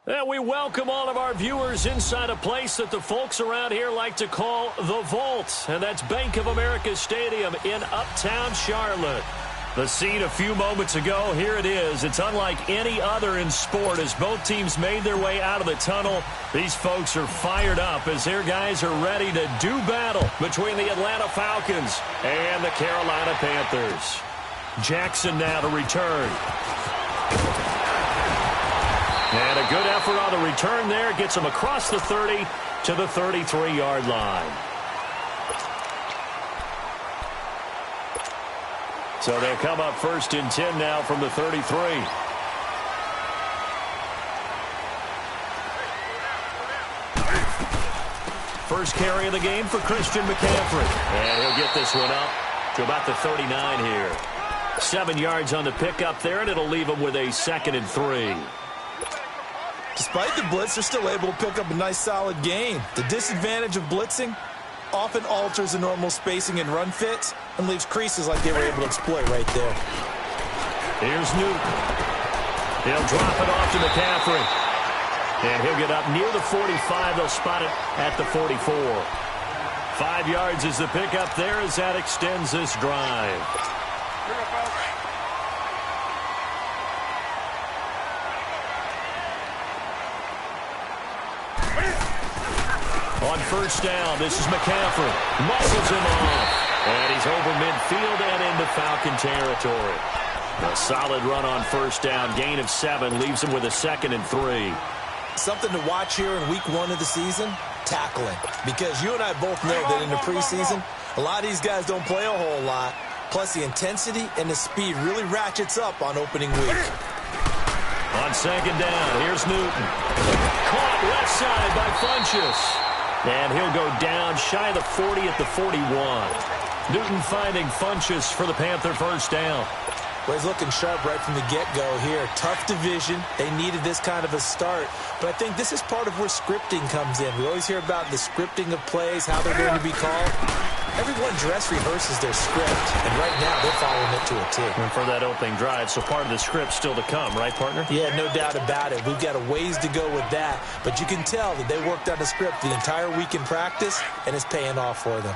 And we welcome all of our viewers inside a place that the folks around here like to call the Vault. And that's Bank of America Stadium in Uptown Charlotte. The scene a few moments ago, here it is. It's unlike any other in sport as both teams made their way out of the tunnel. These folks are fired up as their guys are ready to do battle between the Atlanta Falcons and the Carolina Panthers. Jackson now to return. And a good effort on the return there. Gets him across the 30 to the 33-yard line. So they'll come up 1st and 10 now from the 33. First carry of the game for Christian McCaffrey. And he'll get this one up to about the 39 here. 7 yards on the pickup there, and it'll leave him with a 2nd and 3. Despite the blitz, they're still able to pick up a nice, solid gain. The disadvantage of blitzing often alters the normal spacing and run fits and leaves creases like they were able to exploit right there. Here's Newton. He'll drop it off to McCaffrey. And he'll get up near the 45. They'll spot it at the 44. 5 yards is the pickup there as that extends this drive. On 1st down, this is McCaffrey. Muscles him off. And he's over midfield and into Falcon territory. A solid run on 1st down. Gain of 7 leaves him with a 2nd and 3. Something to watch here in week 1 of the season, tackling. Because you and I both know that in the preseason, a lot of these guys don't play a whole lot. Plus the intensity and the speed really ratchets up on opening week. On 2nd down, here's Newton. Caught left side by Funchess. And he'll go down shy of the 40 at the 41. Newton finding Funchess for the Panther 1st down. Well, he's looking sharp right from the get-go here. Tough division. They needed this kind of a start. But I think this is part of where scripting comes in. We always hear about the scripting of plays, how they're going to be called. Everyone dress rehearses their script, and right now they're following it to a T. And for that opening drive, so part of the script still to come, right, partner? Yeah, no doubt about it. We've got a ways to go with that, but you can tell that they worked on the script the entire week in practice, and it's paying off for them.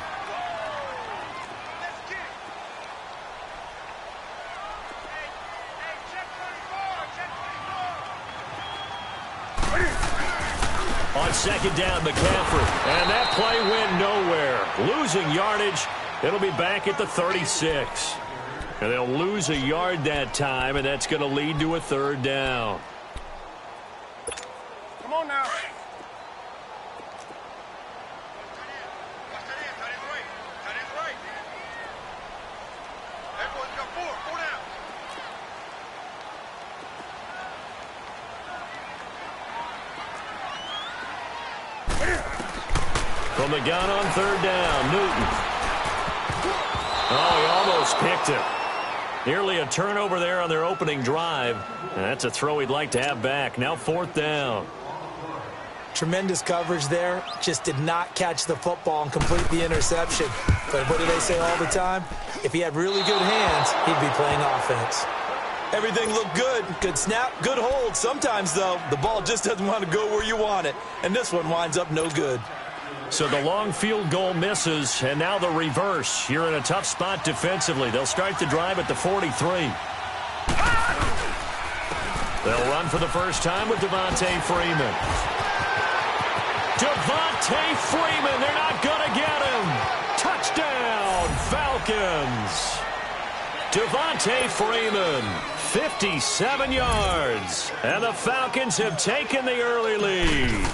On 2nd down, McCaffrey. And that play went nowhere. Losing yardage. It'll be back at the 36. And they'll lose a yard that time, and that's going to lead to a 3rd down. Come on now. From the gun on 3rd down, Newton. Oh, he almost picked it. Nearly a turnover there on their opening drive. And that's a throw he'd like to have back. Now 4th down. Tremendous coverage there. Just did not catch the football and complete the interception. But what do they say all the time? If he had really good hands, he'd be playing offense. Everything looked good. Good snap, good hold. Sometimes, though, the ball just doesn't want to go where you want it. And this one winds up no good. So the long field goal misses, and now the reverse. You're in a tough spot defensively. They'll start the drive at the 43. They'll run for the first time with Devontae Freeman. Devontae Freeman, they're not going to get him. Touchdown, Falcons. Devontae Freeman, 57 yards. And the Falcons have taken the early lead.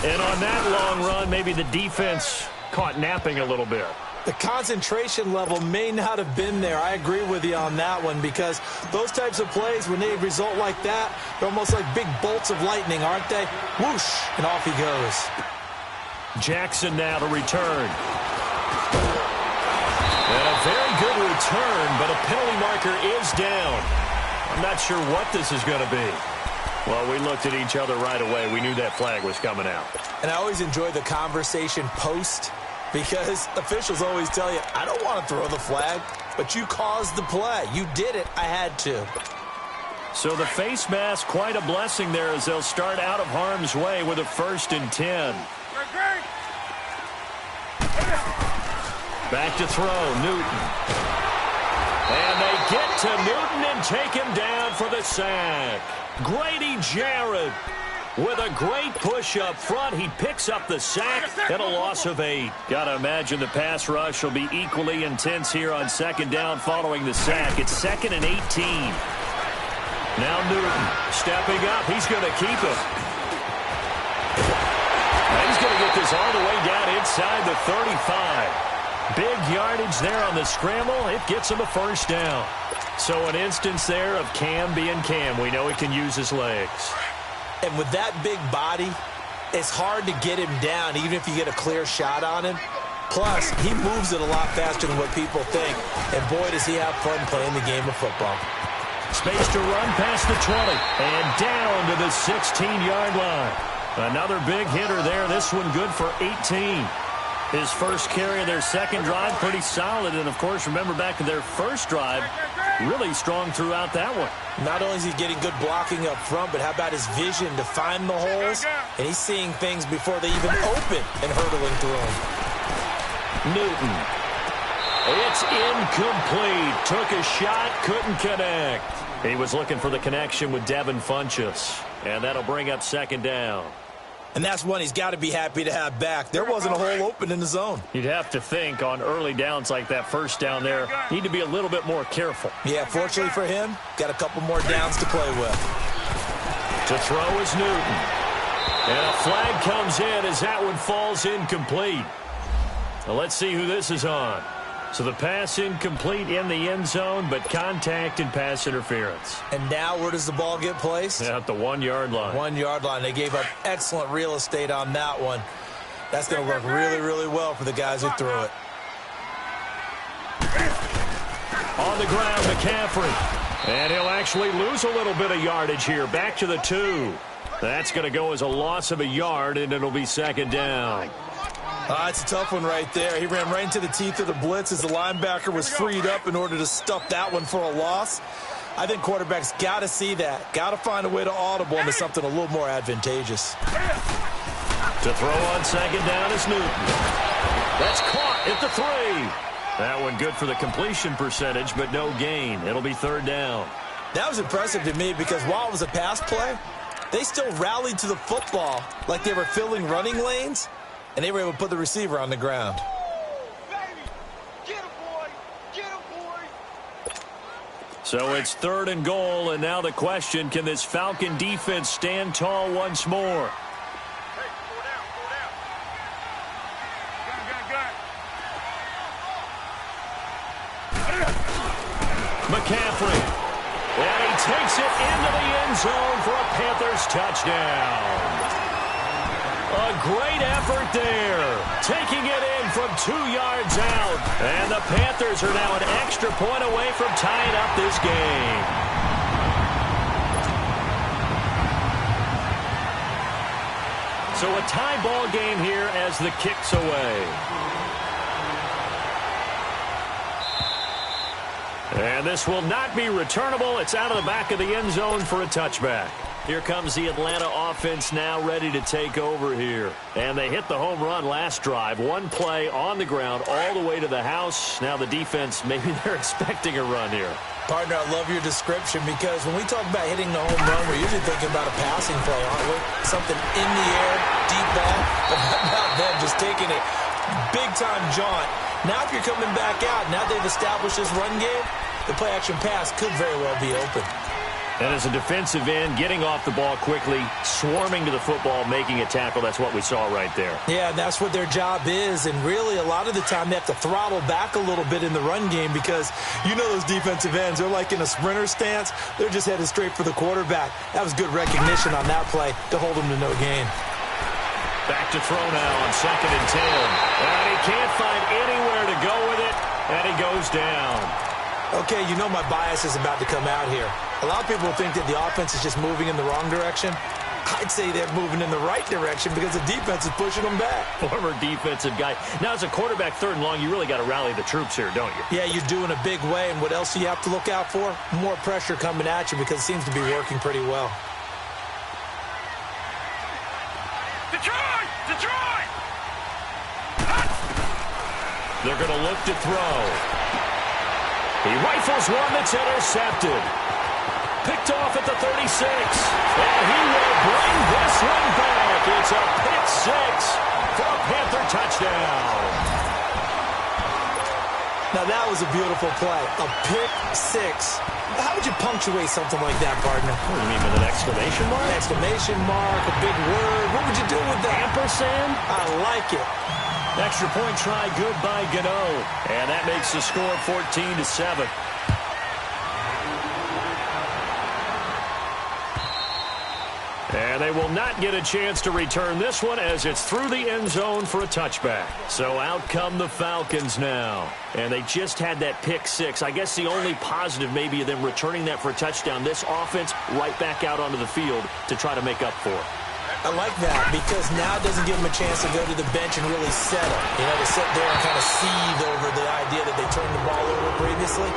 And on that long run, maybe the defense caught napping a little bit. The concentration level may not have been there. I agree with you on that one because those types of plays, when they result like that, they're almost like big bolts of lightning, aren't they? Whoosh, and off he goes. Jackson now to return. And a very good return, but a penalty marker is down. I'm not sure what this is going to be. Well, we looked at each other right away. We knew that flag was coming out. And I always enjoy the conversation post because officials always tell you, I don't want to throw the flag, but you caused the play. You did it. I had to. So the face mask, quite a blessing there as they'll start out of harm's way with a 1st and 10. Back to throw, Newton. And they get to Newton and take him down for the sack. Grady Jarrett with a great push up front. He picks up the sack and a loss of 8. Got to imagine the pass rush will be equally intense here on 2nd down following the sack. It's 2nd and 18. Now Newton stepping up. He's going to keep it. And he's going to get this all the way down inside the 35. Big yardage there on the scramble. It gets him a 1st down. So an instance there of Cam being Cam. We know he can use his legs. And with that big body, it's hard to get him down, even if you get a clear shot on him. Plus, he moves it a lot faster than what people think. And boy, does he have fun playing the game of football. Space to run past the 20 and down to the 16-yard line. Another big hitter there. This one good for 18. His first carry of their 2nd drive, pretty solid. And, of course, remember back to their 1st drive, really strong throughout that one. Not only is he getting good blocking up front, but how about his vision to find the holes? And he's seeing things before they even open and hurdling through them. Newton. It's incomplete. Took a shot, couldn't connect. He was looking for the connection with Devin Funchess. And that'll bring up 2nd down. And that's one he's got to be happy to have back. There wasn't a hole open in the zone. You'd have to think on early downs like that 1st down there, need to be a little bit more careful. Yeah, fortunately for him, got a couple more downs to play with. To throw is Newton. And a flag comes in as that one falls incomplete. Well, let's see who this is on. So the pass incomplete in the end zone, but contact and pass interference. And now where does the ball get placed? At the 1-yard line. 1-yard line. They gave up excellent real estate on that one. That's going to work really, really well for the guys who threw it. On the ground, McCaffrey. And he'll actually lose a little bit of yardage here. Back to the 2. That's going to go as a loss of a yard, and it'll be 2nd down. It's a tough one right there. He ran right into the teeth of the blitz as the linebacker was freed up in order to stuff that one for a loss. I think quarterbacks got to see that. Got to find a way to audible into something a little more advantageous. To throw on 2nd down is Newton. That's caught at the 3. That one good for the completion percentage, but no gain. It'll be 3rd down. That was impressive to me because while it was a pass play, they still rallied to the football like they were filling running lanes. And they were able to put the receiver on the ground. So it's 3rd and goal, and now the question, can this Falcon defense stand tall once more? McCaffrey. And he takes it into the end zone for a Panthers touchdown. A great effort there, taking it in from 2 yards out. And the Panthers are now an extra point away from tying up this game. So a tie ball game here as the kick's away. And this will not be returnable. It's out of the back of the end zone for a touchback. Here comes the Atlanta offense now ready to take over here. And they hit the home run last drive. One play on the ground all the way to the house. Now the defense, maybe they're expecting a run here. Partner, I love your description because when we talk about hitting the home run, we're usually thinking about a passing play, aren't we? Something in the air, deep ball. But how about them just taking it big-time jaunt? Now if you're coming back out, now they've established this run game, the play-action pass could very well be open. And as a defensive end, getting off the ball quickly, swarming to the football, making a tackle, that's what we saw right there. Yeah, and that's what their job is. And really, a lot of the time, they have to throttle back a little bit in the run game because you know those defensive ends, they're like in a sprinter stance. They're just headed straight for the quarterback. That was good recognition on that play to hold them to no gain. Back to throw now on 2nd and 10. And he can't find anywhere to go with it, and he goes down. Okay, you know my bias is about to come out here. A lot of people think that the offense is just moving in the wrong direction. I I'd say they're moving in the right direction because the defense is pushing them back. Former defensive guy. Now, as a quarterback, 3rd and long, you really got to rally the troops here, don't you? Yeah, you do in a big way. And what else do you have to look out for? More pressure coming at you because it seems to be working pretty well. Detroit! Detroit! They're going to look to throw. He rifles one that's intercepted. Picked off at the 36. And he will bring this one back. It's a pick 6 for a Panther touchdown. Now, that was a beautiful play. A pick 6. How would you punctuate something like that, partner? What do you mean, with an exclamation mark? An exclamation mark, a big word. What would you do with that? Ampersand? I like it. Extra point try, good by Gano. And that makes the score 14-7. And they will not get a chance to return this one as it's through the end zone for a touchback. So out come the Falcons now. And they just had that pick 6. I guess the only positive maybe of them returning that for a touchdown. This offense right back out onto the field to try to make up for it. I like that because now it doesn't give them a chance to go to the bench and really settle. You know, to sit there and kind of seethe over the idea that they turned the ball over previously.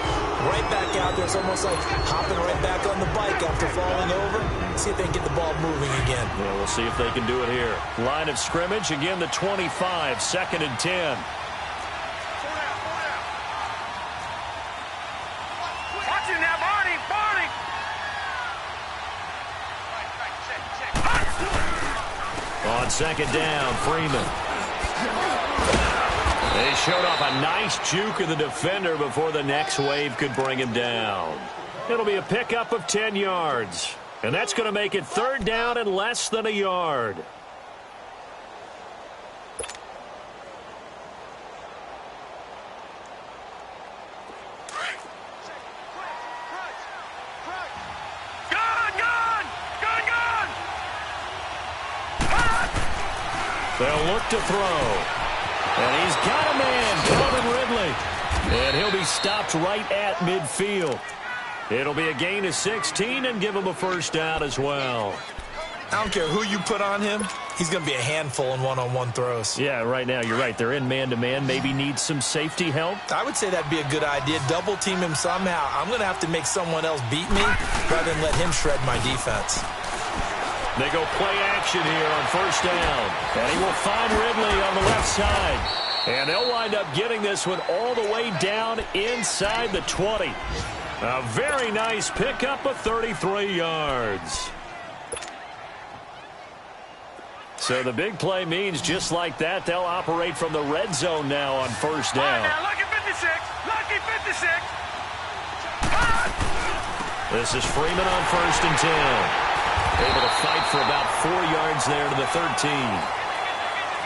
Right back out there. It's almost like hopping right back on the bike after falling over. See if they can get the ball moving again. Yeah, we'll see if they can do it here. Line of scrimmage, again the 25, 2nd and 10. Watch it now, Barney! Barney! On 2nd down, Freeman. They showed off a nice juke of the defender before the next wave could bring him down. It'll be a pickup of 10 yards. And that's going to make it 3rd down and less than a yard. They'll look to throw. And he's got a man, Calvin Ridley. And he'll be stopped right at midfield. It'll be a gain of 16 and give him a 1st down as well. I don't care who you put on him. He's going to be a handful in one-on-one throws. Yeah, right now, you're right. They're in man-to-man. Maybe needs some safety help. I would say that'd be a good idea. Double team him somehow. I'm going to have to make someone else beat me rather than let him shred my defense. They go play action here on 1st down. And he will find Ridley on the left side. And they'll wind up getting this one all the way down inside the 20. A very nice pickup of 33 yards. So the big play means just like that, they'll operate from the red zone now on 1st down. Now, lucky 56. Lucky 56. This is Freeman on 1st and 10. Able to fight for about 4 yards there to the 13.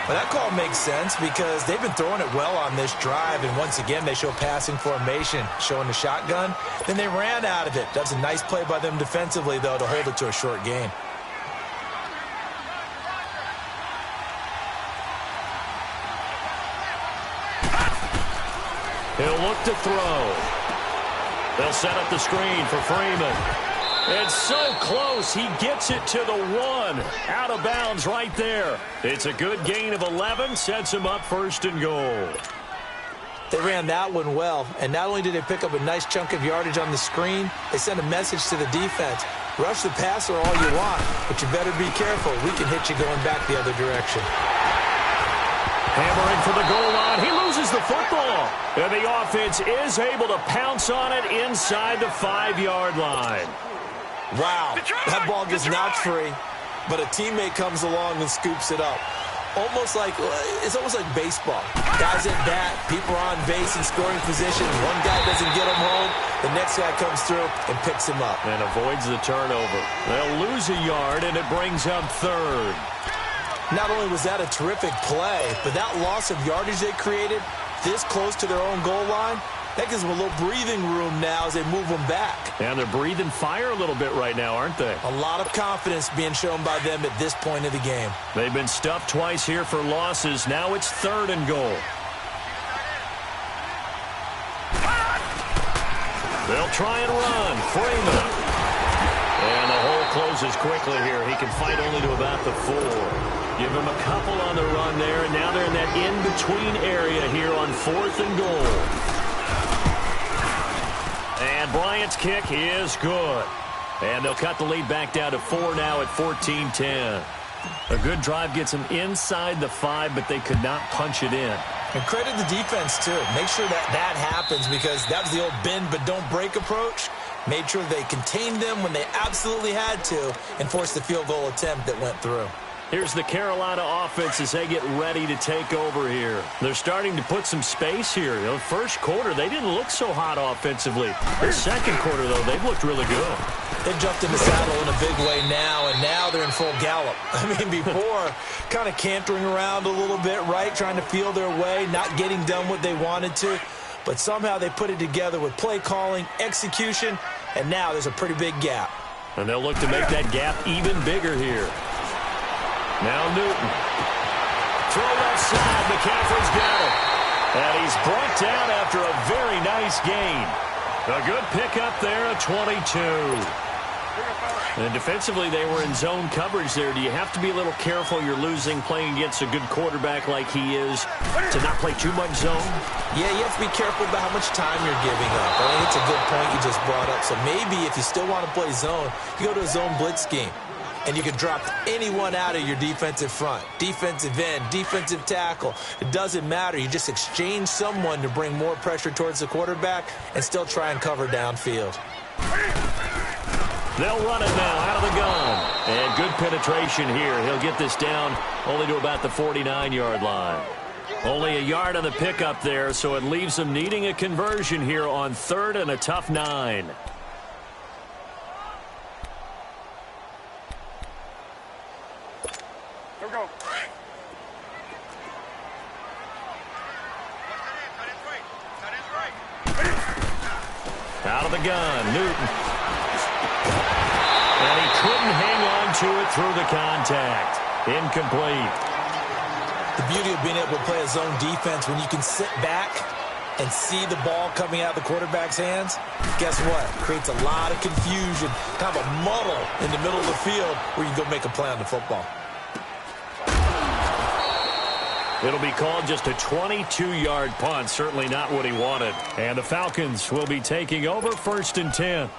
Well, that call makes sense because they've been throwing it well on this drive, and once again they show passing formation, showing the shotgun. Then they ran out of it. That's a nice play by them defensively, though, to hold it to a short gain. He'll look to throw. They'll set up the screen for Freeman. It's so close, he gets it to the 1. Out of bounds right there. It's a good gain of 11, sets him up 1st and goal. They ran that one well, and not only did they pick up a nice chunk of yardage on the screen, they sent a message to the defense. Rush the passer all you want, but you better be careful. We can hit you going back the other direction. Hammering for the goal line. He loses the football. And the offense is able to pounce on it inside the 5-yard line. Wow, that ball gets knocked free, but a teammate comes along and scoops it up. It's almost like baseball. Guys at bat, people are on base in scoring position. One guy doesn't get him home, the next guy comes through and picks him up. And avoids the turnover. They'll lose a yard, and it brings up 3rd. Not only was that a terrific play, but that loss of yardage they created this close to their own goal line, that gives them a little breathing room now as they move them back. And they're breathing fire a little bit right now, aren't they? A lot of confidence being shown by them at this point of the game. They've been stuffed twice here for losses. Now it's 3rd and goal. They'll try and run. Freeman. And the whole closes quickly here. He can fight only to about the 4. Give him a couple on the run there, and now they're in that in-between area here on 4th and goal. And Bryant's kick is good. And they'll cut the lead back down to 4 now at 14-10. A good drive gets them inside the 5, but they could not punch it in. And credit the defense, too. Make sure that happens, because that was the old bend but don't break approach. Made sure they contained them when they absolutely had to and forced the field goal attempt that went through. Here's the Carolina offense as they get ready to take over here. They're starting to put some space here. The first quarter, they didn't look so hot offensively. The second quarter, though, they've looked really good. They've jumped in the saddle in a big way now, and now they're in full gallop. I mean, before, kind of cantering around a little bit, right, trying to feel their way, not getting done what they wanted to. But somehow they put it together with play calling, execution, and now there's a pretty big gap. And they'll look to make that gap even bigger here. Now Newton. Throw left side. McCaffrey's got it. And he's brought down after a very nice gain. A good pickup there, a 22. And defensively, they were in zone coverage there. Do you have to be a little careful you're losing playing against a good quarterback like he is to not play too much zone? Yeah, you have to be careful about how much time you're giving up. I think it's a good point you just brought up. So maybe if you still want to play zone, you go to a zone blitz scheme. And you can drop anyone out of your defensive front, defensive end, defensive tackle. It doesn't matter. You just exchange someone to bring more pressure towards the quarterback and still try and cover downfield. They'll run it now out of the gun. And good penetration here. He'll get this down only to about the 49-yard line. Only a yard on the pickup there, so it leaves them needing a conversion here on 3rd and a tough 9. Out of the gun, Newton. And he couldn't hang on to it through the contact. Incomplete. The beauty of being able to play a zone defense when you can sit back and see the ball coming out of the quarterback's hands, guess what? Creates a lot of confusion, kind of a muddle in the middle of the field where you can go make a play on the football. It'll be called just a 22-yard punt. Certainly not what he wanted. And the Falcons will be taking over 1st and 10.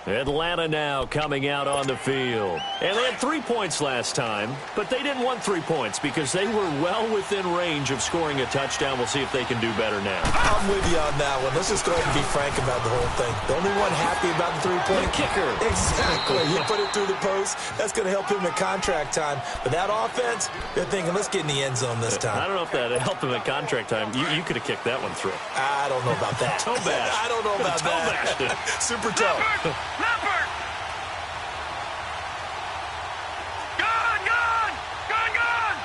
Atlanta now coming out on the field. And they had 3 points last time, but they didn't want 3 points because they were well within range of scoring a touchdown. We'll see if they can do better now. I'm with you on that one. Let's just go ahead and be frank about the whole thing. The only one happy about the 3-point kicker. Exactly. You put it through the post. That's going to help him in contract time. But that offense, they're thinking, let's get in the end zone this time. I don't know if that helped him at contract time. You could have kicked that one through. I don't know about that. Toe bash. I don't know about that. Super toe. Leopard! Gun! Gun! Gun! Gun!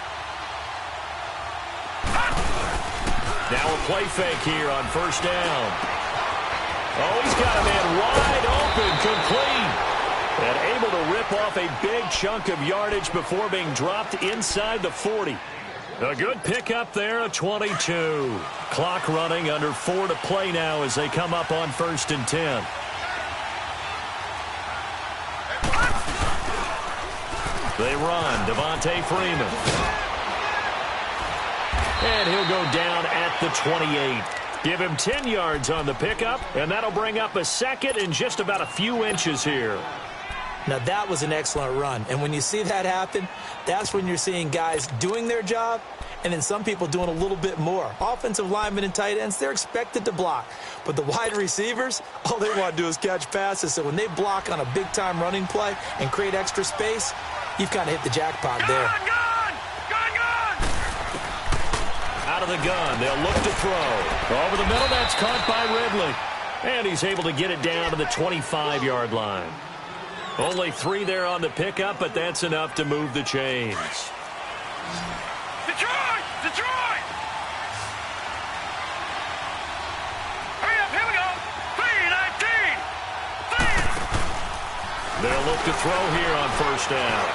Now a play fake here on 1st down. Oh, he's got a man wide open, complete. And able to rip off a big chunk of yardage before being dropped inside the 40. A good pickup there, a 22. Clock running, under 4 to play now as they come up on 1st and 10. They run, Devontae Freeman. And he'll go down at the 28. Give him 10 yards on the pickup, and that'll bring up a 2nd and just about a few inches here. Now, that was an excellent run. And when you see that happen, that's when you're seeing guys doing their job and then some people doing a little bit more. Offensive linemen and tight ends, they're expected to block. But the wide receivers, all they want to do is catch passes. So when they block on a big-time running play and create extra space, you've kind of hit the jackpot there. Gun! Gun! Gun! Gun! Out of the gun, they'll look to throw. Over the middle, that's caught by Ridley. And he's able to get it down to the 25-yard line. Only 3 there on the pickup, but that's enough to move the chains. Detroit! Detroit! Hurry up, here we go! 3-19! They'll look to throw here on 1st down.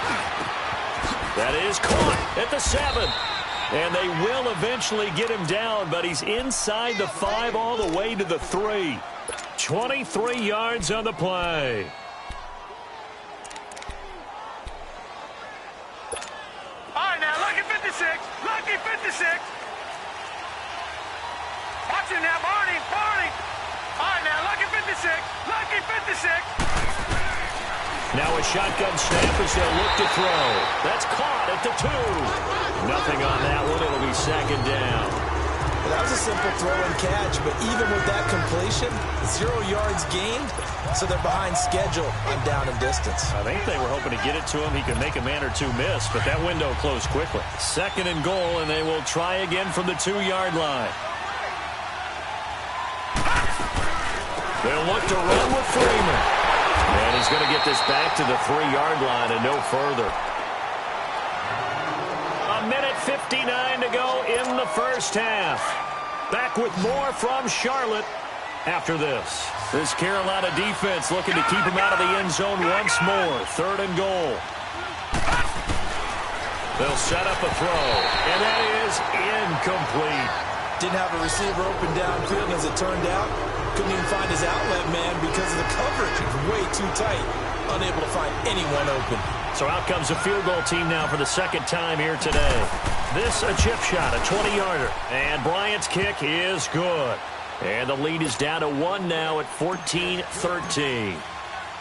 That is caught at the 7. And they will eventually get him down, but he's inside the 5 all the way to the 3. 23 yards on the play. 56. Watch it now, Barney. All right, now, lucky 56. Lucky 56. Now a shotgun snap as they'll look to throw. That's caught at the 2. Nothing on that one. It'll be second down. Well, that was a simple throw and catch, but even with that completion, 0 yards gained, so they're behind schedule on down and distance. I think they were hoping to get it to him. He could make a man or two miss, but that window closed quickly. Second and goal, and they will try again from the 2-yard line. They'll look to run with Freeman. And he's going to get this back to the 3-yard line and no further. A minute 59 to go in the first half. Back with more from Charlotte after this. This Carolina defense looking to keep him out of the end zone once more. Third and goal. They'll set up a throw, and that is incomplete. Didn't have a receiver open downfield, as it turned out. Couldn't even find his outlet man because of the coverage. It was way too tight. Unable to find anyone open. So out comes a field goal team now for the second time here today. This a chip shot, a 20-yarder. And Bryant's kick is good. And the lead is down to 1 now at 14-13.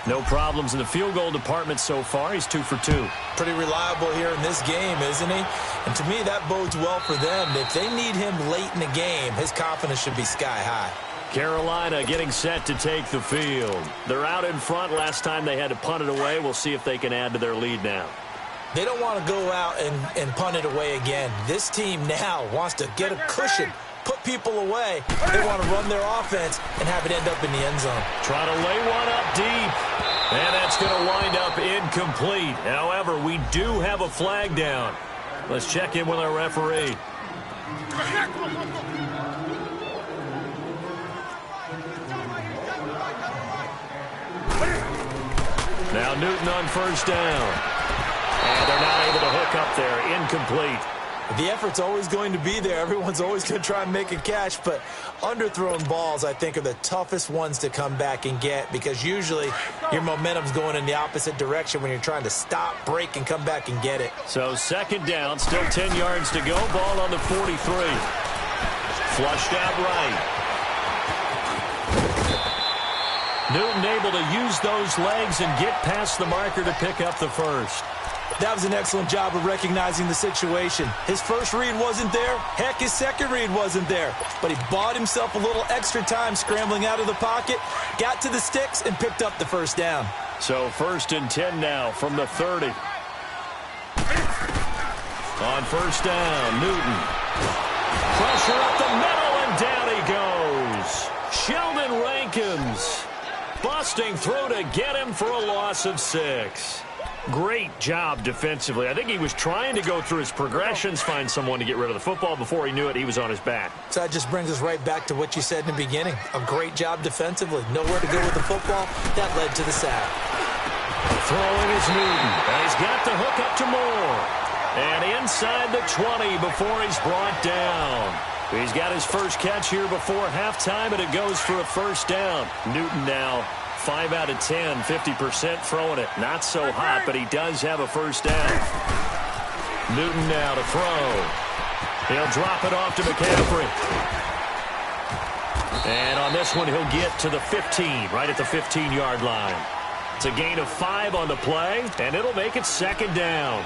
No problems in the field goal department so far. He's 2 for 2. Pretty reliable here in this game, isn't he? And to me, that bodes well for them. If they need him late in the game, his confidence should be sky high. Carolina getting set to take the field. They're out in front. Last time they had to punt it away. We'll see if they can add to their lead now. They don't want to go out and punt it away again. This team now wants to get a cushion, put people away. They want to run their offense and have it end up in the end zone. Try to lay one up deep. And that's going to wind up incomplete. However, we do have a flag down. Let's check in with our referee. Now Newton on first down. And they're not able to hook up there. Incomplete. The effort's always going to be there. Everyone's always going to try and make a catch, but underthrown balls, I think, are the toughest ones to come back and get because usually your momentum's going in the opposite direction when you're trying to stop, break, and come back and get it. So second down, still 10 yards to go. Ball on the 43. Flushed out right. Newton able to use those legs and get past the marker to pick up the first. That was an excellent job of recognizing the situation. His first read wasn't there. Heck, his second read wasn't there. But he bought himself a little extra time scrambling out of the pocket, got to the sticks, and picked up the first down. So first and 10 now from the 30. On first down, Newton. Pressure up the middle, and down he goes. Sheldon Rankins busting through to get him for a loss of 6. Great job defensively. I think he was trying to go through his progressions, find someone to get rid of the football. Before he knew it, he was on his back. So that just brings us right back to what you said in the beginning. A great job defensively. Nowhere to go with the football. That led to the sack. Throwing is Newton. And he's got the hook up to Moore. And inside the 20 before he's brought down. He's got his first catch here before halftime, and it goes for a first down. Newton now 5 out of 10, 50% throwing it. Not so hot, but he does have a first down. Newton now to throw. He'll drop it off to McCaffrey. And on this one, he'll get to the 15, right at the 15-yard line. It's a gain of 5 on the play, and it'll make it second down.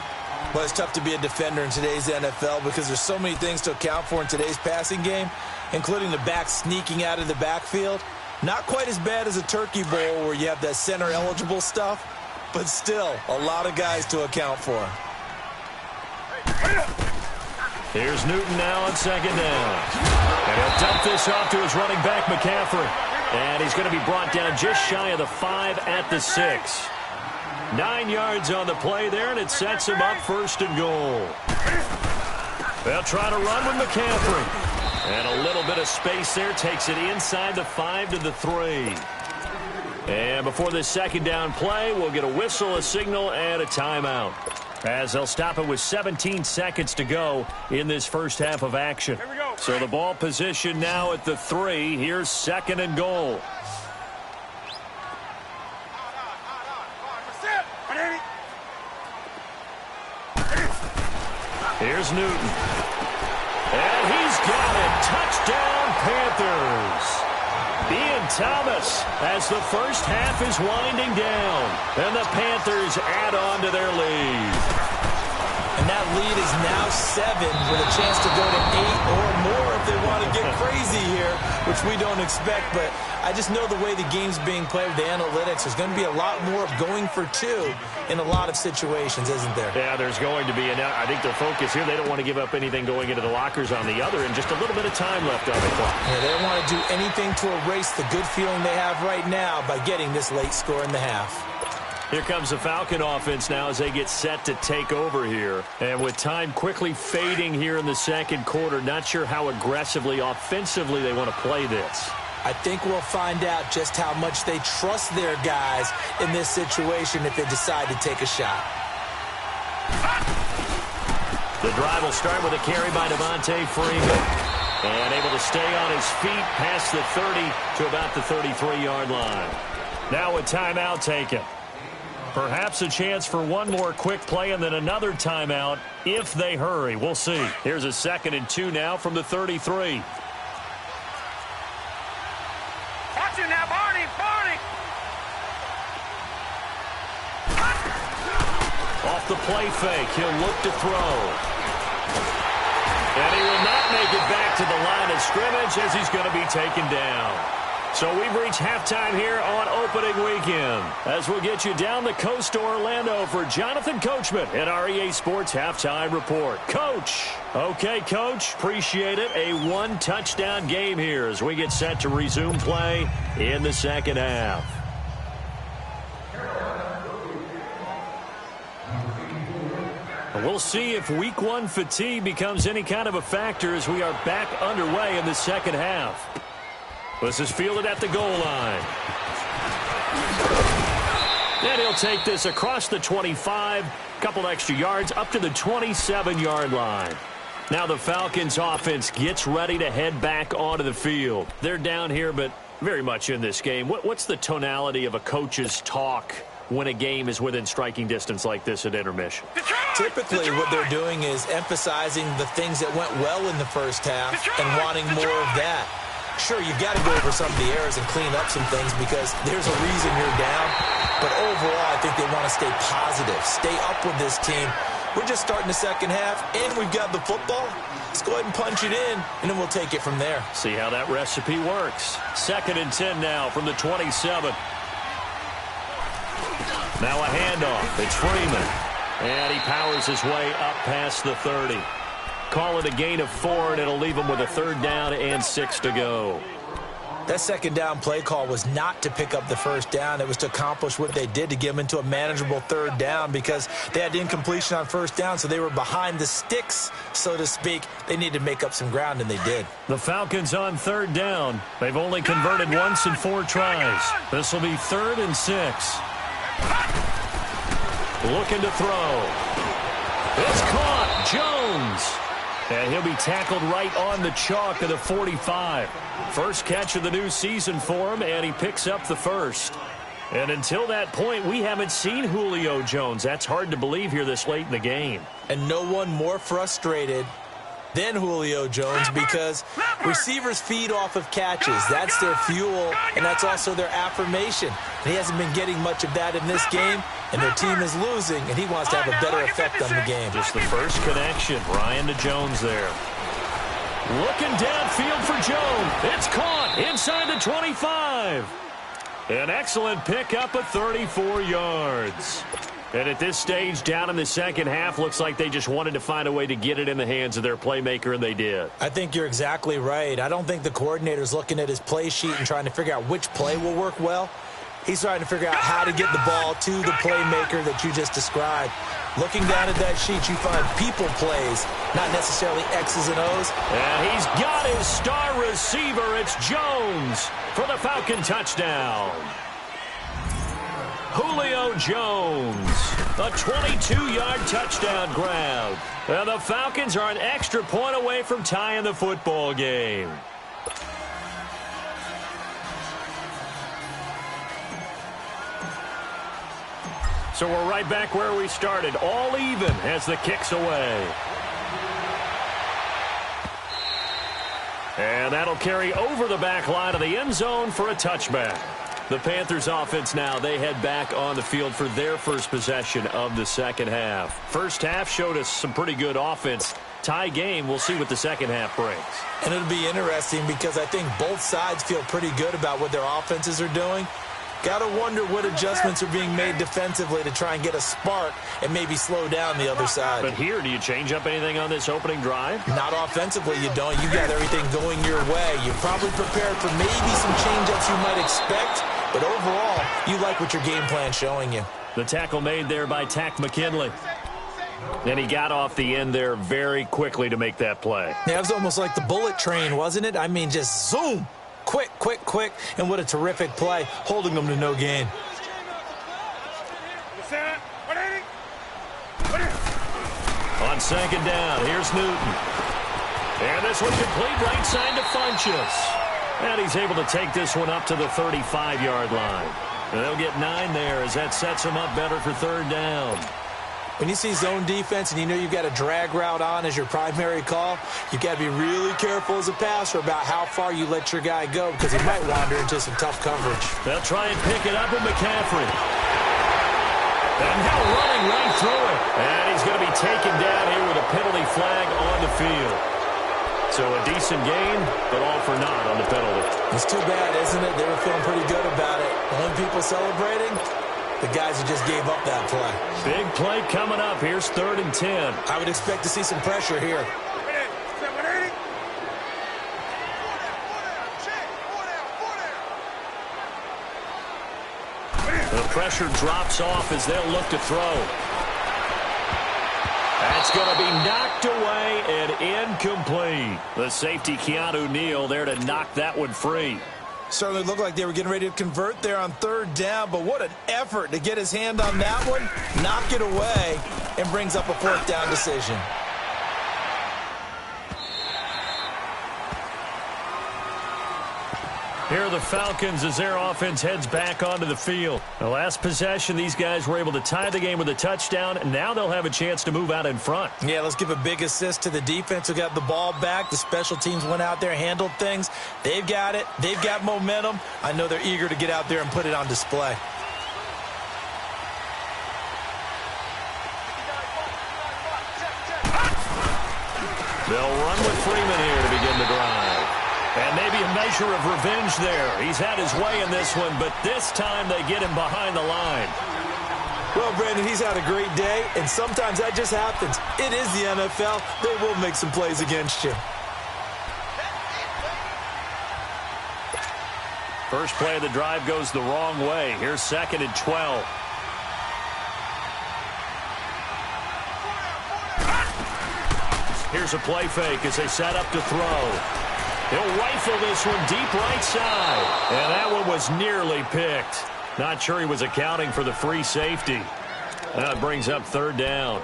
Well, it's tough to be a defender in today's NFL because there's so many things to account for in today's passing game, including the back sneaking out of the backfield. Not quite as bad as a turkey bowl where you have that center-eligible stuff, but still a lot of guys to account for. Here's Newton now on second down. And he'll dump this off to his running back, McCaffrey. And he's going to be brought down just shy of the 5 at the 6. 9 yards on the play there, and it sets him up first and goal. They'll try to run with McCaffrey. And a little bit of space there takes it inside the 5 to the 3. And before this second down play, we'll get a whistle, a signal, and a timeout. As they'll stop it with 17 seconds to go in this first half of action. Here we go. So the ball position now at the 3. Here's second and goal. Here's Newton. Panthers. Ian Thomas as the first half is winding down. And the Panthers add on to their lead. And that lead is now 7 with a chance to go to 8 or more if they want to get crazy here, which we don't expect. But I just know the way the game's being played with the analytics, there's going to be a lot more of going for 2 in a lot of situations, isn't there? Yeah, there's going to be. And I think their focus here, they don't want to give up anything going into the lockers on the other, and just a little bit of time left on the clock. Yeah, they don't want to do anything to erase the good feeling they have right now by getting this late score in the half. Here comes the Falcon offense now as they get set to take over here. And with time quickly fading here in the second quarter, not sure how aggressively, offensively they want to play this. I think we'll find out just how much they trust their guys in this situation if they decide to take a shot. The drive will start with a carry by Devontae Freeman. And able to stay on his feet past the 30 to about the 33-yard line. Now a timeout taken. Perhaps a chance for one more quick play and then another timeout if they hurry. We'll see. Here's a 2nd and 2 now from the 33. Watch it now, Barney. Off the play fake, he'll look to throw. And he will not make it back to the line of scrimmage as he's going to be taken down. So we've reached halftime here on opening weekend. As we'll get you down the coast to Orlando for Jonathan Coachman at our EA Sports Halftime Report. Coach. Okay, Coach. Appreciate it. A 1-touchdown game here as we get set to resume play in the second half. We'll see if Week 1 fatigue becomes any kind of a factor as we are back underway in the second half. This is fielded at the goal line. And he'll take this across the 25, couple extra yards, up to the 27-yard line. Now the Falcons offense gets ready to head back onto the field. They're down here, but very much in this game. What's the tonality of a coach's talk when a game is within striking distance like this at intermission? Typically, what they're doing is emphasizing the things that went well in the first half and wanting more of that. Sure, you've got to go over some of the errors and clean up some things because there's a reason you're down. But overall, I think they want to stay positive, stay up with this team. We're just starting the second half, and we've got the football. Let's go ahead and punch it in, and then we'll take it from there. See how that recipe works. 2nd and 10 now from the 27. Now a handoff. It's Freeman. And he powers his way up past the 30. Call it a gain of 4, and it'll leave him with a 3rd down and 6 to go. That 2nd down play call was not to pick up the 1st down. It was to accomplish what they did to get them into a manageable 3rd down because they had incompletion on 1st down, so they were behind the sticks, so to speak. They needed to make up some ground, and they did. The Falcons on 3rd down. They've only converted once in 4 tries. This will be 3rd and 6. Looking to throw. It's caught. Jones. And he'll be tackled right on the chalk of the 45. First catch of the new season for him, and he picks up the 1st. And until that point, we haven't seen Julio Jones. That's hard to believe here this late in the game. And no one more frustrated than Julio Jones because receivers feed off of catches. That's their fuel, and that's also their affirmation. And he hasn't been getting much of that in this game, and their team is losing, and he wants to have a better effect on the game. Just the first connection, Ryan to Jones there. Looking downfield for Jones. It's caught inside the 25. An excellent pickup of 34 yards. And at this stage, down in the second half, looks like they just wanted to find a way to get it in the hands of their playmaker, and they did. I think you're exactly right. I don't think the coordinator's looking at his play sheet and trying to figure out which play will work well. He's trying to figure out how to get the ball to the playmaker that you just described. Looking down at that sheet, you find people plays, not necessarily X's and O's. And he's got his star receiver. It's Jones for the Falcon touchdown. Julio Jones, a 22-yard touchdown grab. And the Falcons are an extra point away from tying the football game. So we're right back where we started, all even as the kick's away. And that'll carry over the back line of the end zone for a touchback. The Panthers offense now, they head back on the field for their first possession of the second half. First half showed us some pretty good offense. Tie game, we'll see what the second half brings. And it'll be interesting because I think both sides feel pretty good about what their offenses are doing. Got to wonder what adjustments are being made defensively to try and get a spark and maybe slow down the other side. But here, do you change up anything on this opening drive? Not offensively, you don't. You got everything going your way. You're probably prepared for maybe some change-ups you might expect, but overall, you like what your game plan's showing you. The tackle made there by Tack McKinley. And he got off the end there very quickly to make that play. Yeah, it was almost like the bullet train, wasn't it? I mean, just zoom. Quick, quick, quick, and what a terrific play, holding them to no gain. On second down, here's Newton. And this one complete right side to Funchess. And he's able to take this one up to the 35-yard line. And they'll get 9 there as that sets them up better for third down. When you see zone defense and you know you've got a drag route on as your primary call, you've got to be really careful as a passer about how far you let your guy go because he might wander into some tough coverage. They'll try and pick it up with McCaffrey. And now running right through it. And he's going to be taken down here with a penalty flag on the field. So a decent gain, but all for naught on the penalty. It's too bad, isn't it? They were feeling pretty good about it. Only people celebrating? The guys who just gave up that play. Big play coming up. Here's 3rd and 10. I would expect to see some pressure here. The pressure drops off as they'll look to throw. That's going to be knocked away and incomplete. The safety, Keanu Neal, there to knock that one free. Certainly looked like they were getting ready to convert there on 3rd down, but what an effort to get his hand on that one, knock it away, and brings up a 4th down decision. Here are the Falcons as their offense heads back onto the field. The last possession, these guys were able to tie the game with a touchdown, and now they'll have a chance to move out in front. Yeah, let's give a big assist to the defense who got the ball back. The special teams went out there, handled things. They've got it. They've got momentum. I know they're eager to get out there and put it on display. They'll run with Freeman here to begin the drive. And maybe a measure of revenge there. He's had his way in this one, but this time they get him behind the line. Well, Brandon, he's had a great day, and sometimes that just happens. It is the NFL. They will make some plays against you. First play of the drive goes the wrong way. Here's 2nd and 12. Here's a play fake as they set up to throw. He'll rifle this one deep right side. And that one was nearly picked. Not sure he was accounting for the free safety. That brings up 3rd down.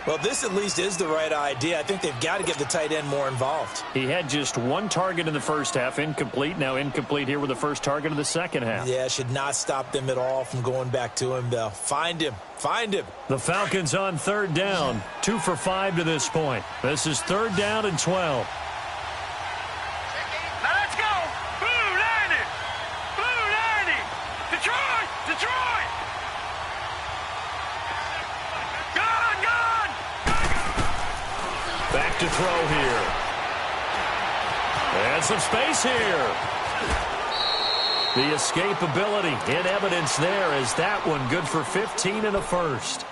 Well, this at least is the right idea. I think they've got to get the tight end more involved. He had just 1 target in the first half, incomplete. Now incomplete here with the first target of the second half. Yeah, should not stop them at all from going back to him, though. Find him. Find him. The Falcons on 3rd down. 2 for 5 to this point. This is 3rd down and 12. Back to throw here. And some space here. The escapability in evidence there as that one good for 15 and a first.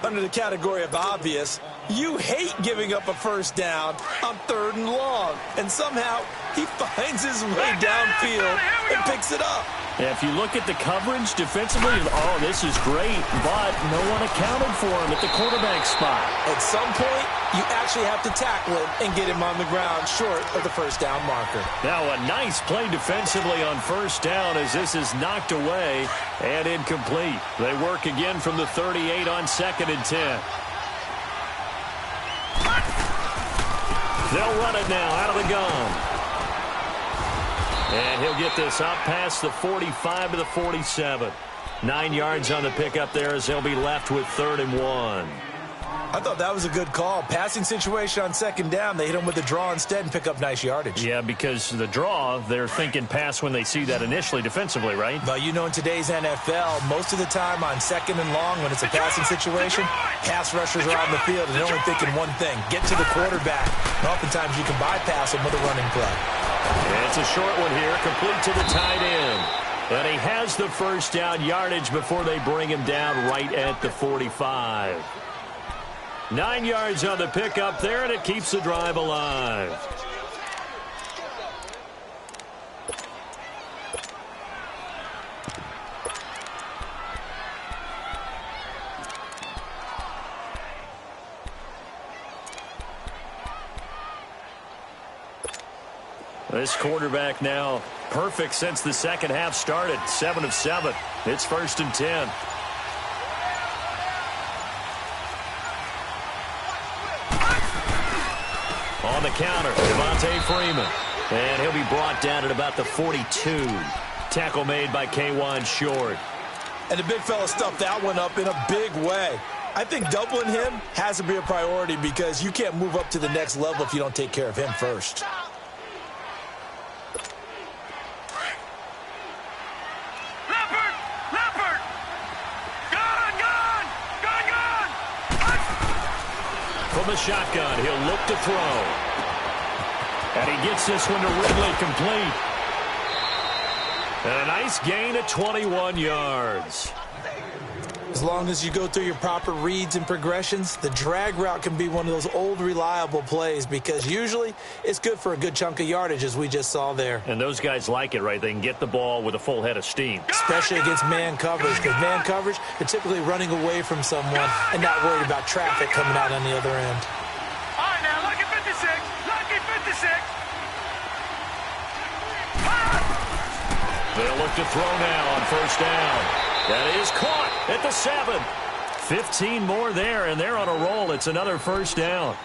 Under the category of obvious, you hate giving up a first down on 3rd and long. And somehow he finds his way downfield and picks it up. Yeah, if you look at the coverage defensively, oh, this is great, but no one accounted for him at the quarterback spot. At some point, you actually have to tackle him and get him on the ground short of the first down marker. Now a nice play defensively on 1st down as this is knocked away and incomplete. They work again from the 38 on 2nd and 10. They'll run it now out of the gun. And he'll get this up past the 45 to the 47. 9 yards on the pickup there as they'll be left with 3rd and 1. I thought that was a good call. Passing situation on second down, they hit him with a draw instead and pick up nice yardage. Yeah, because the draw, they're thinking pass when they see that initially defensively, right? But you know, in today's NFL, most of the time on second and long, when it's a passing situation, pass rushers are on the field and they're only thinking one thing, get to the quarterback. And oftentimes you can bypass him with a running play. It's a short one here, complete to the tight end. And he has the first down yardage before they bring him down right at the 45. 9 yards on the pickup there, and it keeps the drive alive. This quarterback now perfect since the second half started. 7 of 7. It's 1st and 10. On the counter, Devontae Freeman. And he'll be brought down at about the 42. Tackle made by K'Wan Short. And the big fella stuffed that one up in a big way. I think doubling him has to be a priority because you can't move up to the next level if you don't take care of him first. From the shotgun, he'll look to throw. And he gets this one to Ridley complete. And a nice gain of 21 yards. As long as you go through your proper reads and progressions, the drag route can be one of those old reliable plays because usually it's good for a good chunk of yardage as we just saw there. And those guys like it, right? They can get the ball with a full head of steam. Especially against man coverage because man coverage, they're typically running away from someone and not worried about traffic coming out on the other end. All right, now, lucky 56. Lucky 56. They'll look to throw now on first down. That is caught at the 7. 15 more there, and they're on a roll. It's another first down.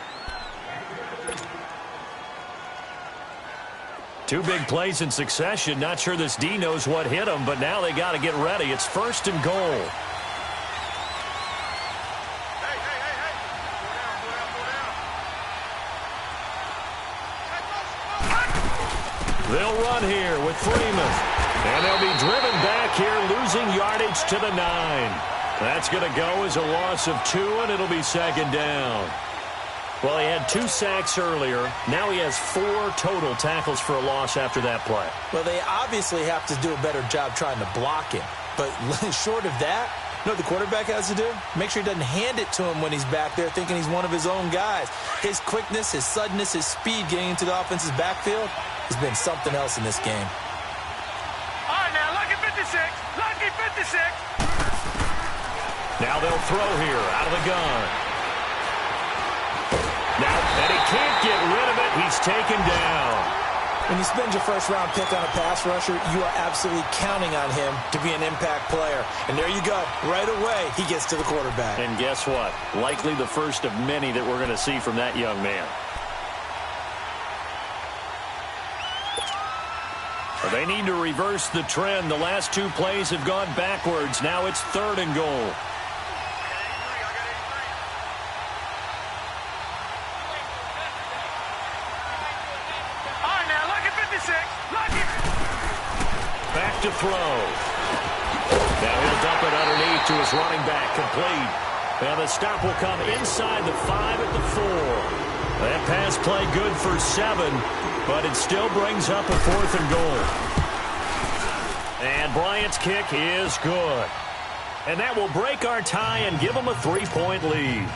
2 big plays in succession. Not sure this D knows what hit him, but now they got to get ready. It's 1st and goal. They'll run here with Freeman. And they'll be driven back here, losing yardage to the 9. That's going to go as a loss of 2, and it'll be 2nd down. Well, he had 2 sacks earlier. Now he has 4 total tackles for a loss after that play. Well, they obviously have to do a better job trying to block him. But short of that, you know what the quarterback has to do? Make sure he doesn't hand it to him when he's back there thinking he's one of his own guys. His quickness, his suddenness, his speed getting into the offense's backfield has been something else in this game. Lucky 56. Now they'll throw here out of the gun. Now, and he can't get rid of it. He's taken down. When you spend your first-round pick on a pass rusher, you are absolutely counting on him to be an impact player. And there you go. Right away, he gets to the quarterback. And guess what? Likely the first of many that we're going to see from that young man. They need to reverse the trend. The last 2 plays have gone backwards. Now it's 3rd and goal. All right, now, lucky 56. Lucky. Back to throw. Now he'll dump it underneath to his running back, complete. And the stop will come inside the 5 at the 4. That pass play good for 7, but it still brings up a 4th and goal. And Bryant's kick is good. And that will break our tie and give him a 3-point lead.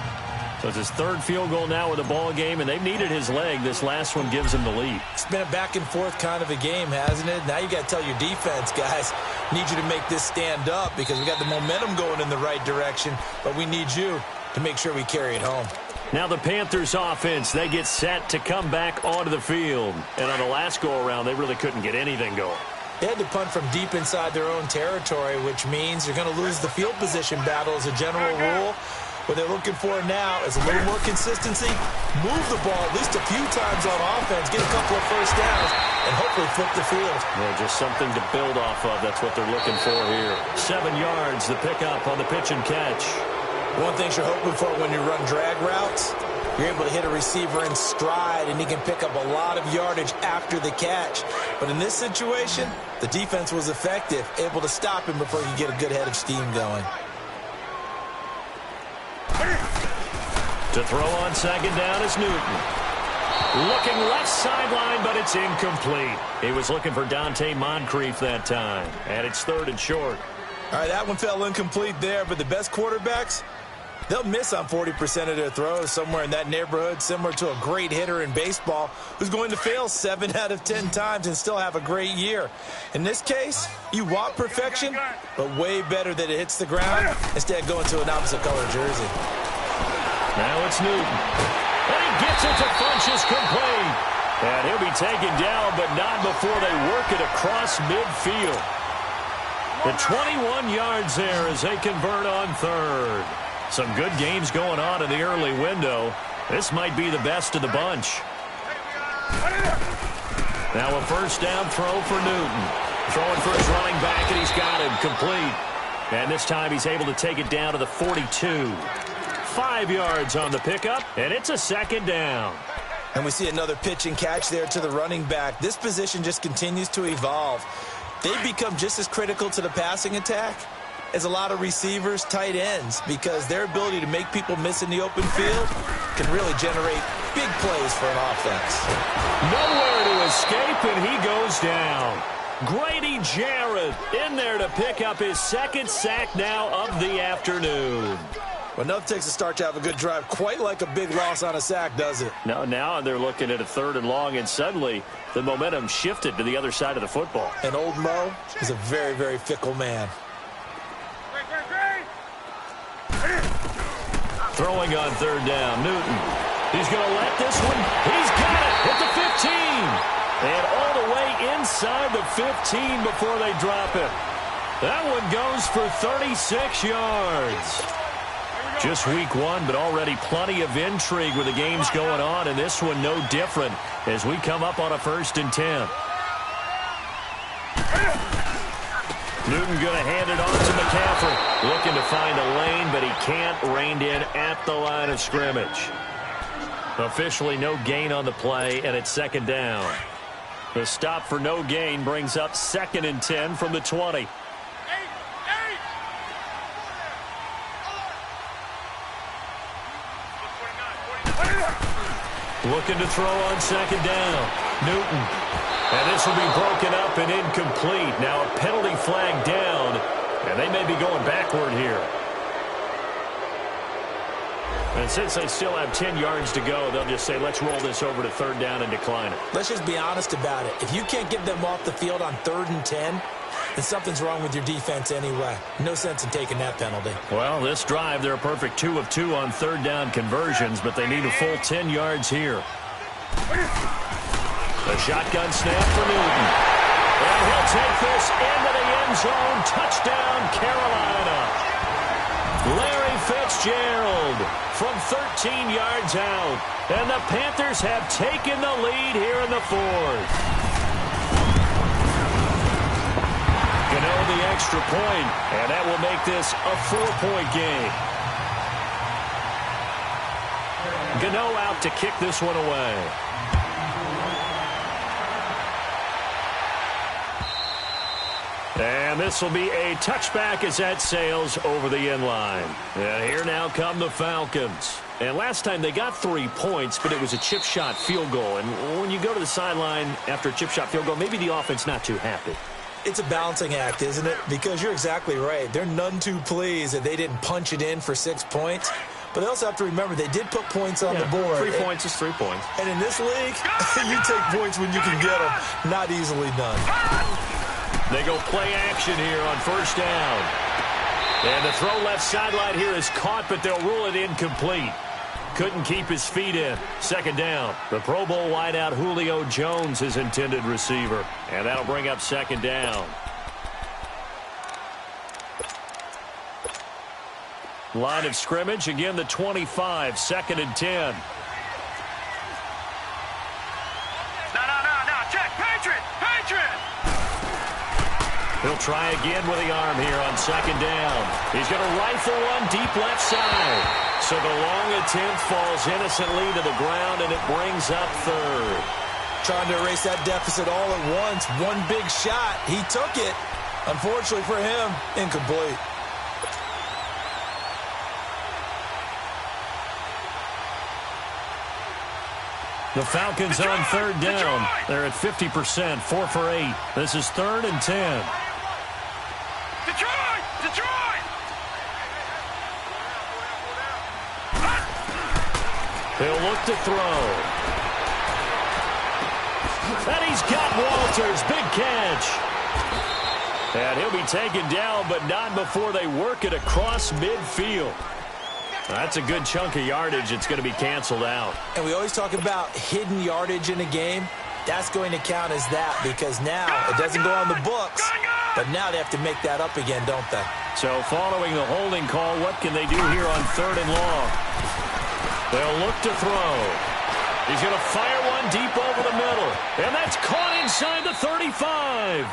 So it's his 3rd field goal now with the ball game, and they've needed his leg. This last one gives him the lead. It's been a back-and-forth kind of a game, hasn't it? Now you got to tell your defense, guys, need you to make this stand up because we got the momentum going in the right direction, but we need you to make sure we carry it home. Now the Panthers offense, they get set to come back onto the field. And on the last go-around, they really couldn't get anything going. They had to punt from deep inside their own territory, which means you're going to lose the field position battle as a general rule. What they're looking for now is a little more consistency, move the ball at least a few times on offense, get a couple of first downs, and hopefully flip the field. Yeah, just something to build off of. That's what they're looking for here. 7 yards, the pickup on the pitch and catch. One thing you're hoping for when you run drag routes, you're able to hit a receiver in stride, and he can pick up a lot of yardage after the catch. But in this situation, the defense was effective, able to stop him before he could get a good head of steam going. To throw on second down is Newton. Looking left sideline, but it's incomplete. He was looking for Dante Moncrief that time, and it's 3rd and short. All right, that one fell incomplete there, but the best quarterbacks, they'll miss on 40% of their throws, somewhere in that neighborhood, similar to a great hitter in baseball who's going to fail 7 out of 10 times and still have a great year. In this case, you want perfection, but way better that it hits the ground instead of going to an opposite color jersey. Now it's Newton. And he gets it to Funchess complete. And he'll be taken down, but not before they work it across midfield. The 21 yards there as they convert on 3rd. Some good games going on in the early window. This might be the best of the bunch. Now a first down throw for Newton. Throwing for his running back, and he's got him complete. And this time he's able to take it down to the 42. 5 yards on the pickup, and it's a 2nd down. And we see another pitch and catch there to the running back. This position just continues to evolve. They've become just as critical to the passing attack as a lot of receivers, tight ends, because their ability to make people miss in the open field can really generate big plays for an offense. Nowhere to escape, and he goes down. Grady Jarrett in there to pick up his 2nd sack now of the afternoon. Well, nothing takes a start to have a good drive quite like a big loss on a sack, does it? No, now they're looking at a 3rd and long, and suddenly the momentum shifted to the other side of the football. And old Mo is a very, very fickle man. Throwing on 3rd down, Newton. He's going to let this one. He's got it at the 15. And all the way inside the 15 before they drop it. That one goes for 36 yards. Just week 1, but already plenty of intrigue with the games going on, and this one no different as we come up on a 1st and 10. Newton going to hand it off to McCaffrey. Looking to find a lane, but he can't. Reined in at the line of scrimmage. Officially no gain on the play, and it's 2nd down. The stop for no gain brings up 2nd and 10 from the 20. Looking to throw on 2nd down. Newton. And this will be broken up and incomplete. Now a penalty flag down, and they may be going backward here. And since they still have 10 yards to go, they'll just say, let's roll this over to 3rd down and decline it. Let's just be honest about it. If you can't get them off the field on 3rd and 10, then something's wrong with your defense anyway. No sense in taking that penalty. Well, this drive, they're a perfect 2 of 2 on 3rd down conversions, but they need a full 10 yards here. The shotgun snap for Newton. And he'll take this into the end zone. Touchdown, Carolina. Larry Fitzgerald from 13 yards out. And the Panthers have taken the lead here in the 4th. Gano the extra point, and that will make this a 4-point game. Gano out to kick this one away. And this will be a touchback as that sails over the end line. And here now come the Falcons. And last time they got 3 points, but it was a chip shot field goal. And when you go to the sideline after a chip shot field goal, maybe the offense not too happy. It's a balancing act, isn't it? Because you're exactly right. They're none too pleased that they didn't punch it in for 6 points. But they also have to remember they did put points on the board. 3 points is 3 points. And in this league, you take points when you can get them. Not easily done. They go play action here on 1st down. And the throw left sideline here is caught, but they'll rule it incomplete. Couldn't keep his feet in. 2nd down. The Pro Bowl wideout Julio Jones is intended receiver. And that'll bring up 2nd down. Line of scrimmage, again the 25, 2nd and 10. No, check, Patriot! He'll try again with the arm here on second down. He's going to rifle one deep left side. So the long attempt falls innocently to the ground, and it brings up third. Trying to erase that deficit all at once. One big shot. He took it. Unfortunately for him, incomplete. The Falcons on third down. They're at 50%, 4 for 8. This is 3rd and 10. Detroit! Detroit! He'll look to throw. And he's got Walters. Big catch. And he'll be taken down, but not before they work it across midfield. That's a good chunk of yardage. It's going to be canceled out. And we always talk about hidden yardage in a game. That's going to count as that because now it doesn't go on the books, but now they have to make that up again, don't they? So following the holding call, what can they do here on 3rd and long? They'll look to throw. He's going to fire one deep over the middle, and that's caught inside the 35.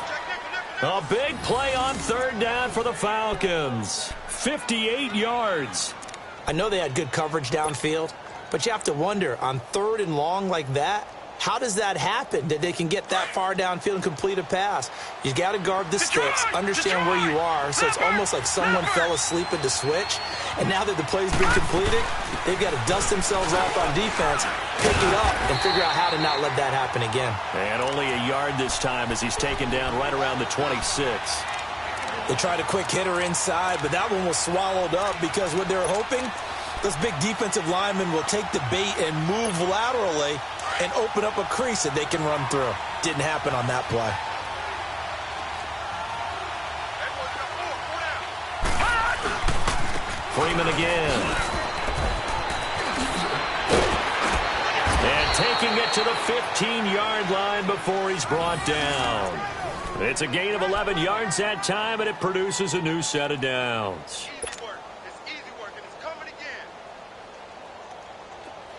A big play on 3rd down for the Falcons. 58 yards. I know they had good coverage downfield, but you have to wonder, on 3rd and long like that, how does that happen that they can get that far downfield and complete a pass? You got to guard the sticks, understand where you are, so it's almost like someone fell asleep at the switch, and now that the play's been completed, they've got to dust themselves off on defense, pick it up, and figure out how to not let that happen again. And only a yard this time as he's taken down right around the 26. They tried a quick hitter inside, but that one was swallowed up because what they're hoping, those big defensive linemen will take the bait and move laterally and open up a crease that they can run through. Didn't happen on that play. Freeman again. And taking it to the 15-yard line before he's brought down. It's a gain of 11 yards that time, and it produces a new set of downs.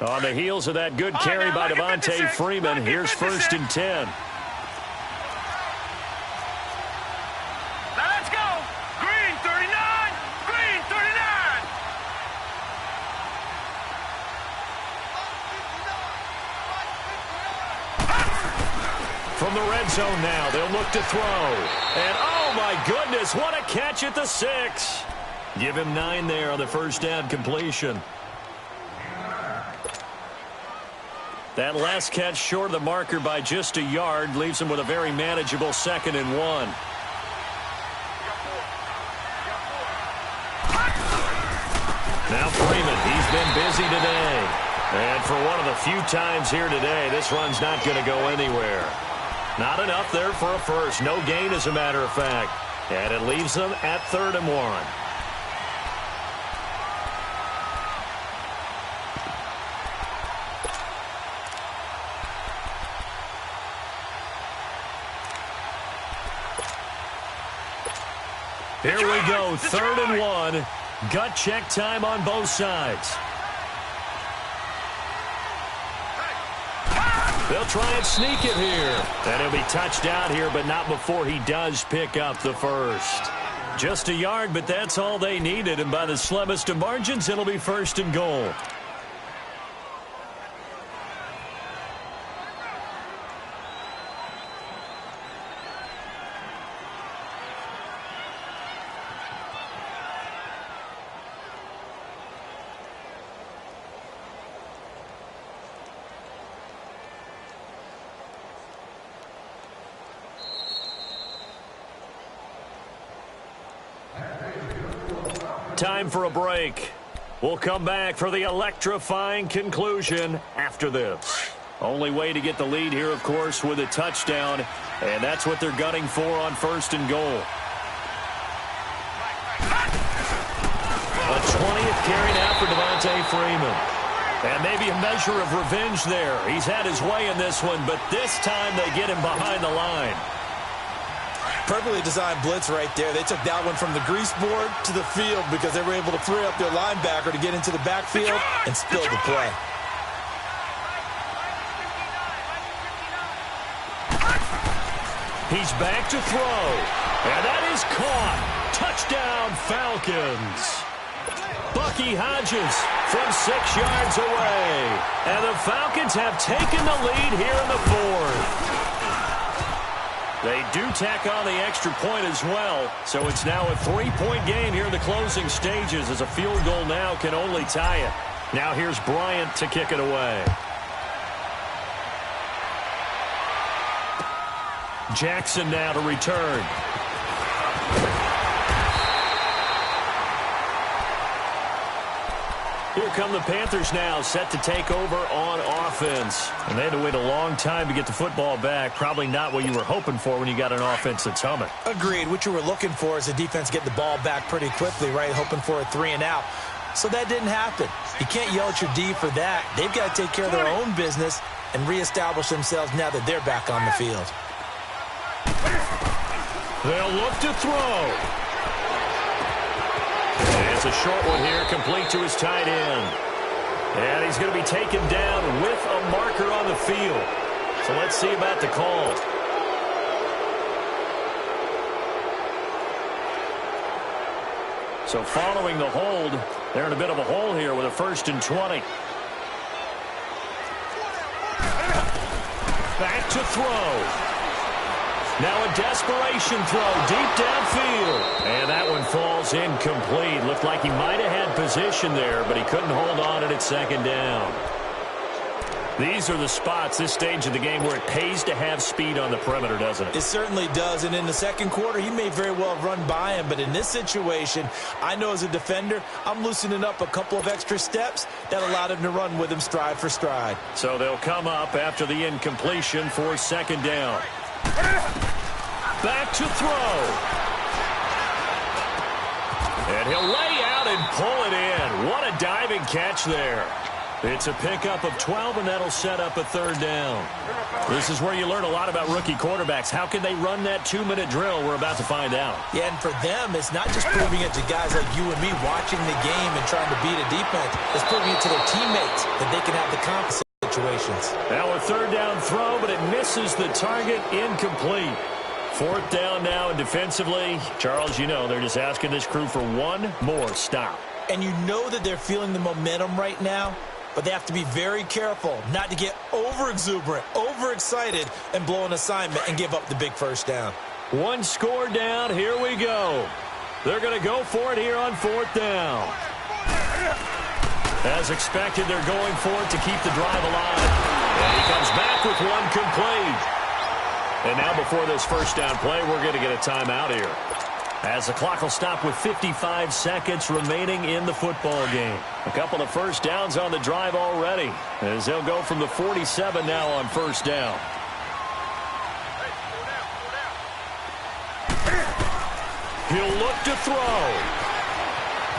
On the heels of that good carry by Devontae Freeman, here's 1st and 10. Now let's go. Green 39. Green 39. From the red zone now, they'll look to throw. And, oh, my goodness, what a catch at the 6. Give him 9 there on the first down completion. That last catch short of the marker by just a yard leaves him with a very manageable 2nd and 1. Now Freeman, he's been busy today. And for one of the few times here today, this run's not going to go anywhere. Not enough there for a first. No gain, as a matter of fact. And it leaves them at 3rd and 1. Here we go, 3rd and 1. Gut check time on both sides. They'll try and sneak it here. And he'll be touched out here, but not before he does pick up the first. Just a yard, but that's all they needed. And by the slimmest of margins, it'll be 1st and goal. Time for a break. We'll come back for the electrifying conclusion after this. Only way to get the lead here, of course, with a touchdown, and that's what they're gunning for on 1st and goal. A 20th carry now for Devontae Freeman. And maybe a measure of revenge there. He's had his way in this one, but this time they get him behind the line. Perfectly designed blitz right there. They took that one from the grease board to the field because they were able to free up their linebacker to get into the backfield and spill the play. He's back to throw. And that is caught. Touchdown, Falcons. Bucky Hodges from 6 yards away. And the Falcons have taken the lead here in the fourth. They do tack on the extra point as well, so it's now a 3-point game here in the closing stages as a field goal now can only tie it. Now here's Bryant to kick it away. Jackson now to return. Here come the Panthers now, set to take over on offense. And they had to wait a long time to get the football back. Probably not what you were hoping for when you got an offense that's humming. Agreed. What you were looking for is the defense get the ball back pretty quickly, right? Hoping for a 3-and-out. So that didn't happen. You can't yell at your D for that. They've got to take care of their own business and reestablish themselves now that they're back on the field. They'll look to throw. It's a short one here, complete to his tight end. And he's going to be taken down with a marker on the field. So let's see about the call. So following the hold, they're in a bit of a hole here with a 1st and 20. Back to throw. Now a desperation throw deep downfield. And that one falls incomplete. Looked like he might have had position there, but he couldn't hold on at 2nd down. These are the spots, this stage of the game, where it pays to have speed on the perimeter, doesn't it? It certainly does, and in the second quarter, he may very well have run by him, but in this situation, I know as a defender, I'm loosening up a couple of extra steps that allowed him to run with him stride for stride. So they'll come up after the incompletion for 2nd down. Back to throw. And he'll lay out and pull it in. What a diving catch there. It's a pickup of 12, and that'll set up a 3rd down. This is where you learn a lot about rookie quarterbacks. How can they run that 2-minute drill? We're about to find out. Yeah, and for them, it's not just proving it to guys like you and me watching the game and trying to beat a defense. It's proving it to their teammates that they can have the confidence situations. Now a 3rd down throw, but it misses the target, incomplete. 4th down now, and defensively, Charles, you know, they're just asking this crew for one more stop. And you know that they're feeling the momentum right now, but they have to be very careful not to get over-exuberant, overexcited, and blow an assignment and give up the big 1st down. One score down, here we go. They're going to go for it here on 4th down. As expected, they're going for it to keep the drive alive. And he comes back with one complete. And now before this 1st down play, we're going to get a timeout here, as the clock will stop with 55 seconds remaining in the football game. A couple of 1st downs on the drive already, as they'll go from the 47 now on 1st down. He'll look to throw.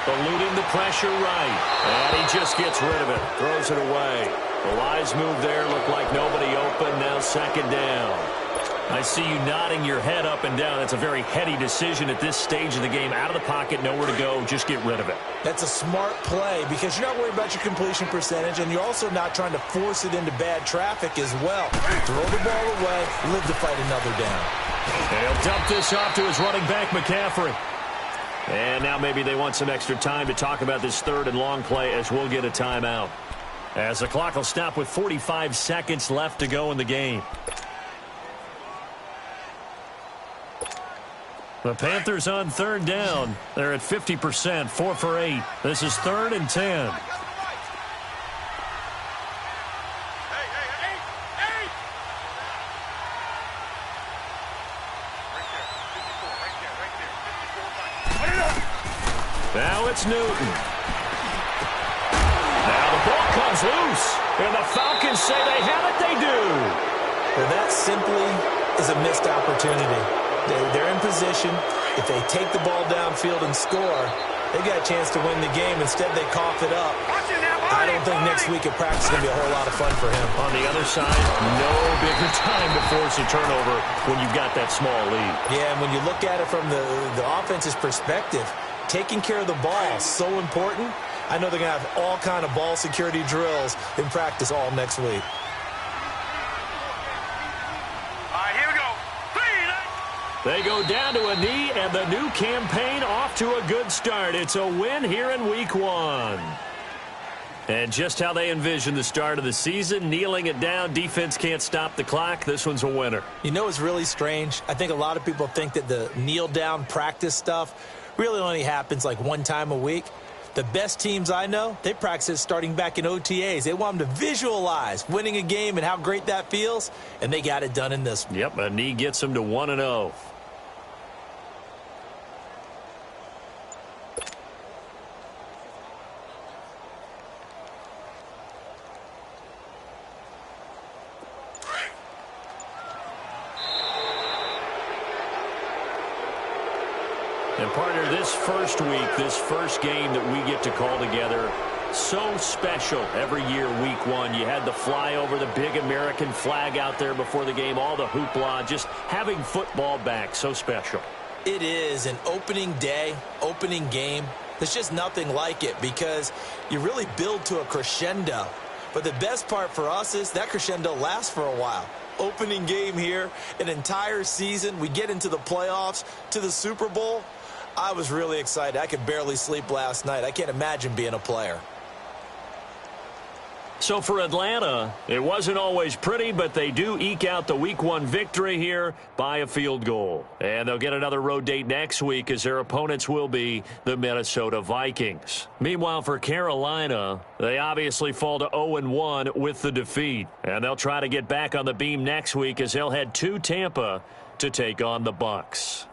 Eluding the pressure right. And he just gets rid of it. Throws it away. The wise move there. Looked like nobody open. Now 2nd down. I see you nodding your head up and down. That's a very heady decision at this stage of the game. Out of the pocket, nowhere to go. Just get rid of it. That's a smart play because you're not worried about your completion percentage, and you're also not trying to force it into bad traffic as well. Throw the ball away, live to fight another down. And he'll dump this off to his running back, McCaffrey. And now maybe they want some extra time to talk about this 3rd and long play, as we'll get a timeout. As the clock will stop with 45 seconds left to go in the game. The Panthers on 3rd down. They're at 50%, 4 for 8. This is 3rd and 10. Now it's Newton. Now the ball comes loose. And the Falcons say they have it. They do. Well, that simply is a missed opportunity. They're in position. If they take the ball downfield and score, they got a chance to win the game. Instead, they cough it up. I don't think next week at practice is going to be a whole lot of fun for him. On the other side, no bigger time to force a turnover when you've got that small lead. Yeah, and when you look at it from the offense's perspective, taking care of the ball is so important. I know they're going to have all kind of ball security drills in practice all next week. All right, here we go. 3, They go down to a knee, and the new campaign off to a good start. It's a win here in Week 1. And just how they envision the start of the season, kneeling it down, defense can't stop the clock. This one's a winner. You know what's really strange? I think a lot of people think that the kneel-down practice stuff really only happens like one time a week. The best teams I know, they practice it starting back in OTAs. They want them to visualize winning a game and how great that feels, and they got it done in this one. Yep, a knee gets them to 1-0. And partner, this first week, this first game that we get to call together, so special every year, Week 1. You had the flyover, the big American flag out there before the game, all the hoopla, just having football back, so special. It is an opening day, opening game. There's just nothing like it because you really build to a crescendo. But the best part for us is that crescendo lasts for a while. Opening game here, an entire season. We get into the playoffs, to the Super Bowl. I was really excited. I could barely sleep last night. I can't imagine being a player. So for Atlanta, it wasn't always pretty, but they do eke out the Week 1 victory here by a field goal. And they'll get another road date next week as their opponents will be the Minnesota Vikings. Meanwhile, for Carolina, they obviously fall to 0-1 with the defeat. And they'll try to get back on the beam next week as they'll head to Tampa to take on the Bucs.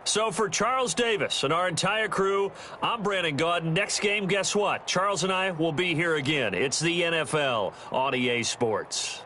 So for Charles Davis and our entire crew, I'm Brandon Gaudin. Next game, guess what? Charles and I will be here again. It's the NFL on EA Sports.